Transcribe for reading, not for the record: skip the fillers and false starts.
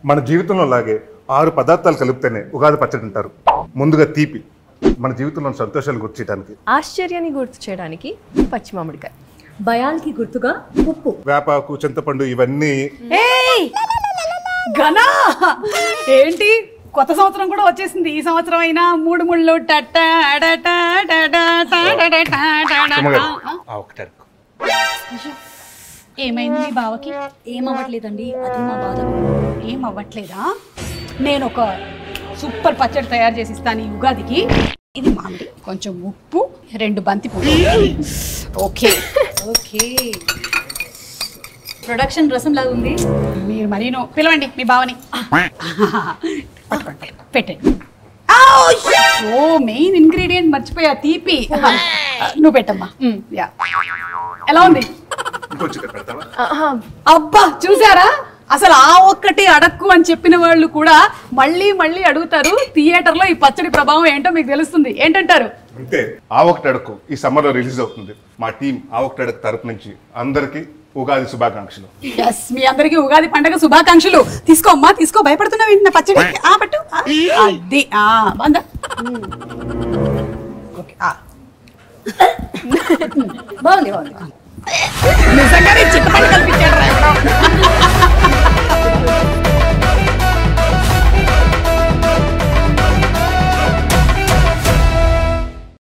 మన జీవితంలో లాగే 6 పదార్థాలు కలిపితేనే ఉగాది పచ్చడి అంటారు. ముందుగా తీపి, మన జీవితంలో సంతోషాలు గుర్తు చేయడానికి. ఆశ్చర్యాన్ని గుర్తు చేయడానికి పచ్చి మామిడికాయ. భయానికి గుర్తుగా ఉప్పు. వేపాకు, చింతపండు ఇవన్నీ. గనా ఏంటి కొత్త సంవత్సరం కూడా వచ్చేసింది. ఈ సంవత్సరం అయినా 3 ముళ్ళు ఏమైంది మీ బావకి? ఏమవ్వట్లేదండి, అది మా బాధ. ఏం అవ్వట్లేదా? నేను ఒక సూపర్ పచ్చడి తయారు చేసి ఇస్తాను ఈ ఉగాదికి. ఇది మామిడి, కొంచెం ఉప్పు, 2 బంతి పువ్వు. ఓకే ఓకే, ప్రొడక్షన్ రసం లాగా ఉంది. మీరు మరీను పిలవండి మీ బావని. పెట్టండి. ఓ మెయిన్ ఇంగ్రీడియంట్ మర్చిపోయా, తీపి. నువ్వు పెట్టమ్మా. యా, ఎలా ఉంది? అబ్బా చూసారా, అసలు ఆ ఒక్కటి అడక్కు అని చెప్పిన వాళ్ళు కూడా మళ్ళీ మళ్ళీ అడుగుతారు. థియేటర్ లో ఈ పచ్చడి ప్రభావం ఏంటో మీకు తెలుస్తుంది. ఏంటంటారు? అంతే. ఆ ఒకటి అడుగు ఈ సమ్మర్ లో రిలీజ్ అవుతుంది. మా టీం ఆ ఒకటి అడుగు తరపు నుంచి అందరికి ఉగాది శుభాకాంక్షలు. ఎస్, మీ అందరికి ఉగాది పండగ శుభాకాంక్షలు. తీసుకో అమ్మా, తీసుకో. భయపడుతున్నావు ఏంటి? నా పచ్చడి పట్టు. అది బాగుందా? ఓకే, బాగుంది బాగుంది.